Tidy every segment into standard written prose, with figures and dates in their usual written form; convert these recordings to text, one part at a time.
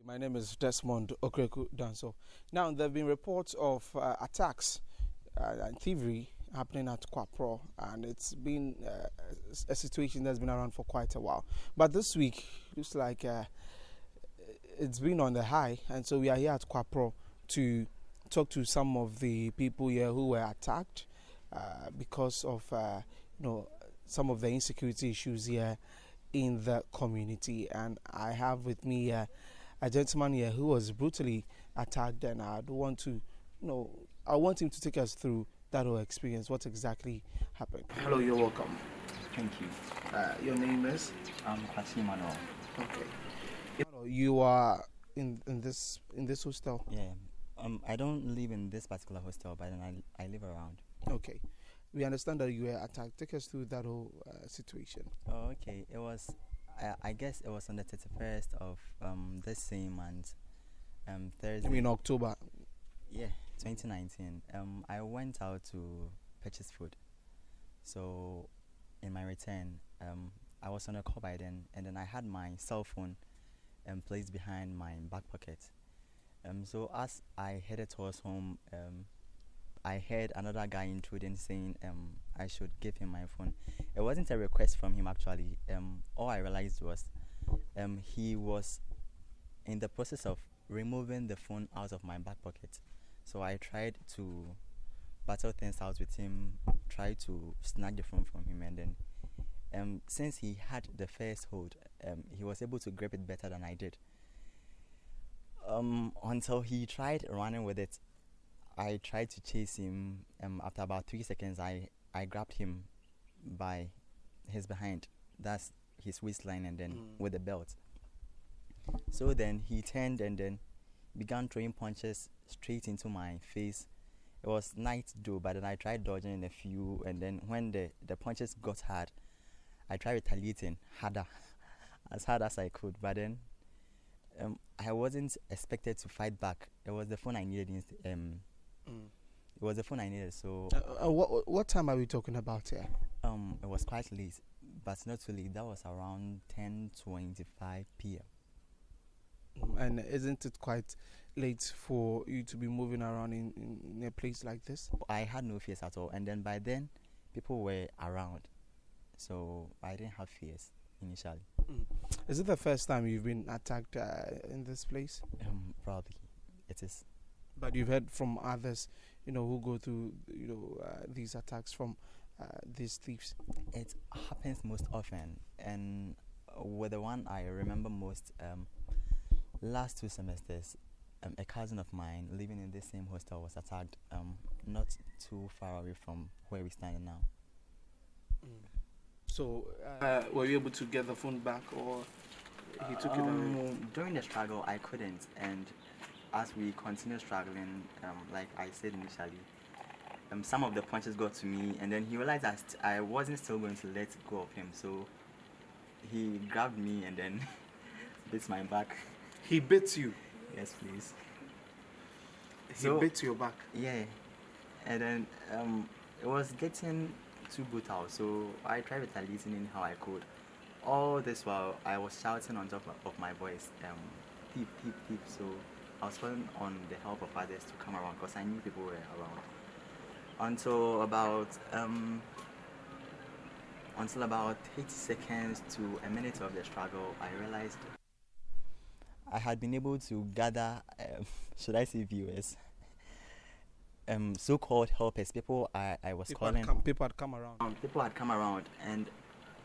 My name is Desmond Okreku Danso. Now, there have been reports of attacks and thievery happening at Kwapro, and it's been a situation that's been around for quite a while. But this week, looks like it's been on the high, and so we are here at Kwapro to talk to some of the people here who were attacked because of some of the insecurity issues here in the community. And I have with me a gentleman here who was brutally attacked, and I want him to take us through that whole experience, what exactly happened. Hello, you're welcome. Thank you. Your name is? I'm Kwasi. Okay. You are in this hostel? Yeah. I don't live in this particular hostel, but then I live around. Okay. We understand that you were attacked. Take us through that whole situation. Oh, okay. It was, I guess it was on the 31st of this same month, Thursday. I mean October. Yeah, 2019. I went out to purchase food. So, in my return, I was on a call by then, and then I had my cell phone placed behind my back pocket. So as I headed towards home, I heard another guy intruding saying I should give him my phone. It wasn't a request from him actually. All I realized was he was in the process of removing the phone out of my back pocket. So I tried to battle things out with him, try to snag the phone from him, and then since he had the first hold, he was able to grip it better than I did. Until he tried running with it. I tried to chase him. After about 3 seconds, I grabbed him by his behind. That's his waistline, and then with the belt. So then he turned and then began throwing punches straight into my face. It was night though, but then I tried dodging a few, and then when the punches got hard, I tried retaliating harder, as hard as I could. But then I wasn't expected to fight back. It was the phone I needed. It was the phone I needed. So what time are we talking about here? It was quite late, but not too late. That was around 10:25 p.m. And isn't it quite late for you to be moving around in a place like this? I had no fears at all, and then by then people were around, so I didn't have fears initially. Is it the first time you've been attacked in this place? Probably it is. But you've heard from others, who go through, these attacks from these thieves. It happens most often, and with the one I remember most, last 2 semesters, a cousin of mine living in this same hostel was attacked, not too far away from where we stand now. So, were you able to get the phone back, or he took it away? During the struggle, I couldn't, and as we continued struggling, like I said initially, some of the punches got to me, and then he realized that I wasn't still going to let go of him, so he grabbed me and then bit my back. He bit you? Yes, please. He bit your back? Yeah, and then it was getting too brutal, so I tried retaliating in how I could. All this while I was shouting on top of my voice, thief, thief, thief. So I was calling on the help of others to come around because I knew people were around. Until about 30 seconds to a minute of the struggle, I realized I had been able to gather, should I say viewers, so-called helpers, people I was calling. People had come around. People had come around, and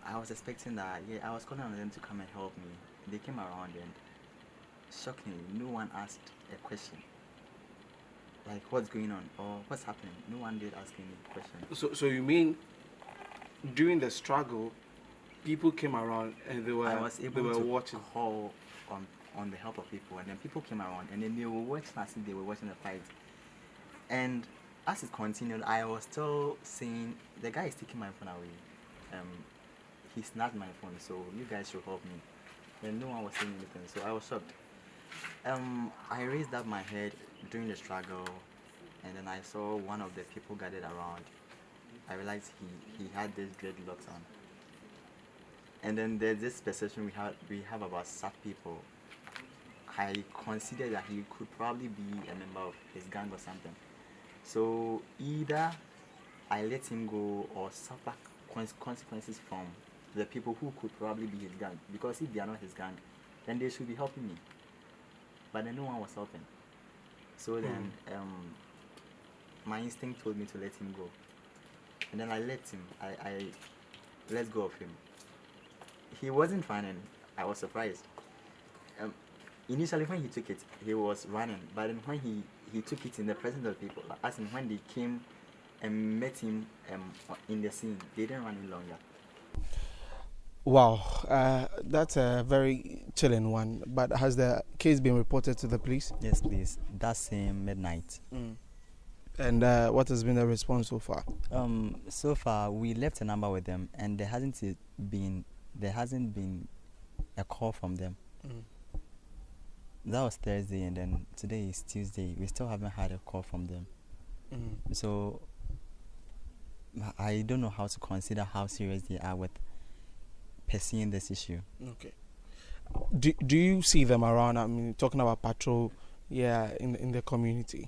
I was expecting that, I was calling on them to come and help me. They came around, and shockingly, no one asked a question. Like, what's going on or what's happening? No one did ask any question. So you mean during the struggle, people came around and they were watching? Call on the help of people, and then people came around and then they were watching as if they were watching the fight. And as it continued, I was still saying, the guy is taking my phone away. He snagged my phone, so you guys should help me. Then no one was saying anything, so I was shocked. I raised up my head during the struggle, and then I saw one of the people gathered around. I realized he had this dreadlocks on. And then there's this perception we have about SAT people I considered that he could probably be a member of his gang or something. So either I let him go or suffer consequences from the people who could probably be his gang. Because if they are not his gang, then they should be helping me. But then no one was helping. So then my instinct told me to let him go. And then I let him. I let go of him. He wasn't running. I was surprised. Initially when he took it, he was running. But then when he took it in the presence of people, as in when they came and met him in the scene, they didn't run any longer. Wow, that's a very chilling one. But has the case been reported to the police? Yes, please. That same midnight. And what has been the response so far? So far, we left a number with them, and there hasn't been a call from them. That was Thursday, and then today is Tuesday. We still haven't had a call from them. So I don't know how to consider how serious they are with pursuing this issue. Okay. Do you see them around? I mean, talking about patrol, in the community.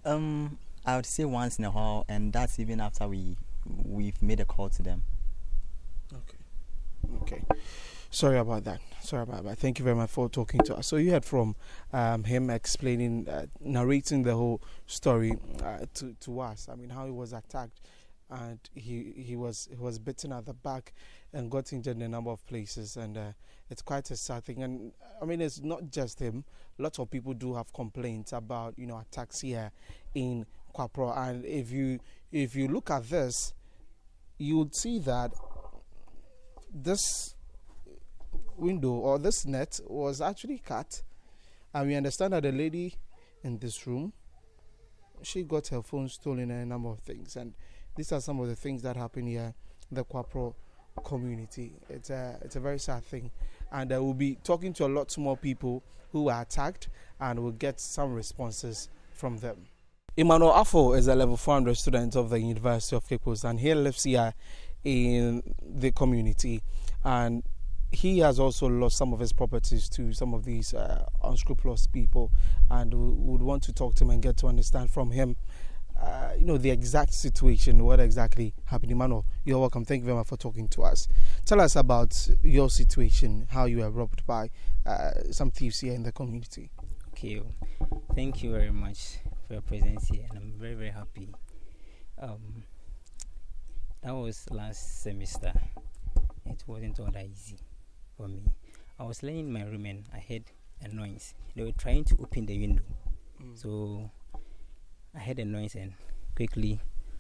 I would say once in a while, and that's even after we've made a call to them. Okay. Sorry about that. Thank you very much for talking to us. So you heard from him explaining, narrating the whole story to us. I mean, how he was attacked, and he was bitten at the back and got injured in a number of places, and it's quite a sad thing. And I mean, it's not just him. Lots of people do have complaints about attacks here in Kwapro, and if you look at this, you would see that this window or this net was actually cut, and we understand that the lady in this room, she got her phone stolen and a number of things, and these are some of the things that happen here in the Kwapro community. It's a very sad thing, and we'll be talking to a lot more people who were attacked, and we'll get some responses from them. Emmanuel Afo is a level 400 student of the University of Cape Coast, and he lives here in the community, and he has also lost some of his properties to some of these unscrupulous people, and we would want to talk to him and get to understand from him the exact situation, what exactly happened. Emmanuel, you're welcome. Thank you very much for talking to us. Tell us about your situation, how you were robbed by some thieves here in the community. Okay, thank you very much for your presence here, and I'm very, very happy. That was last semester. It wasn't all that easy for me. I was laying in my room and I heard a noise. They were trying to open the window. So I heard a noise and quickly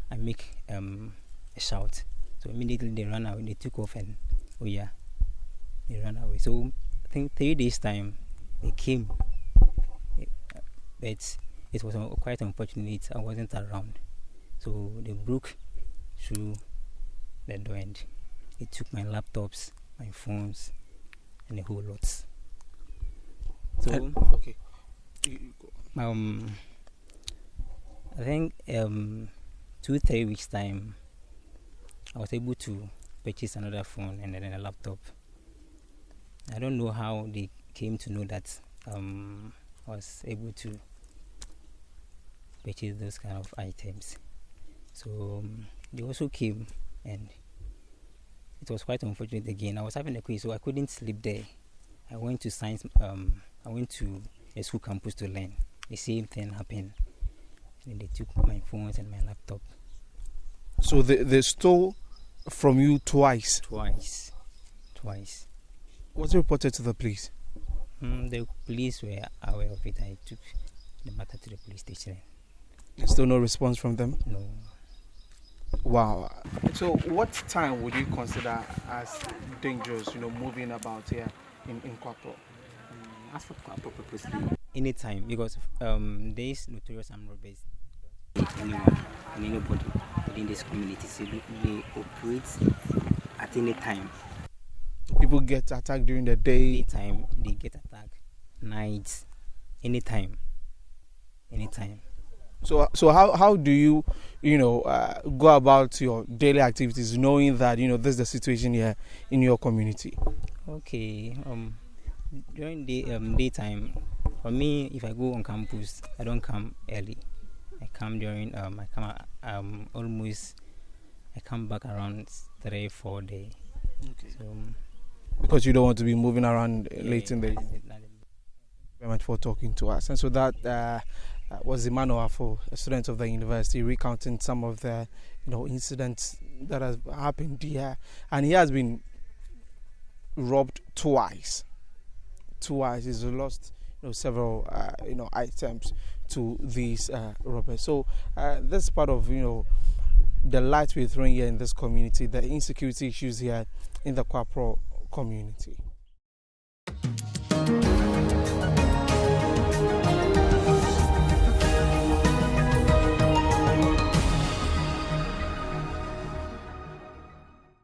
I make a shout. So immediately they ran away. They took off and they ran away. So I think 3 days time they came, but it was quite unfortunate. I wasn't around. So they broke through the door and they took my laptops, my phones, and a whole lot. So okay. I think 2-3 weeks time I was able to purchase another phone and then a laptop. I don't know how they came to know that I was able to purchase those kind of items. So they also came, and it was quite unfortunate again. I was having a quiz, so I couldn't sleep there. I went to science. I went to a school campus to learn. The same thing happened. And they took my phones and my laptop. So they stole from you twice? Twice. Was it reported to the police? The police were aware of it. I took the matter to the police station. There's still no response from them? No. Wow. So what time would you consider as dangerous, moving about here in Kwapro? As for Kwapro purposely, anytime, because there is notorious armed robbers. Anyone and anybody within this community, so they operate at any time. People get attacked during the day? Daytime, they get attacked. Nights, anytime. So how do you go about your daily activities, knowing that this is the situation here in your community? Okay. During the daytime, For me, if I go on campus, I don't come early. I come during I come back around 3-4 days. Okay. So Because you don't want to be moving around late in the evening. Very much for talking to us. And so that was Emmanuel, for a student of the university, recounting some of the incidents that have happened here, and he has been robbed twice. He's lost several items to these robbers. So this part of the light we're throwing here in this community, the insecurity issues here in the Kwapro community.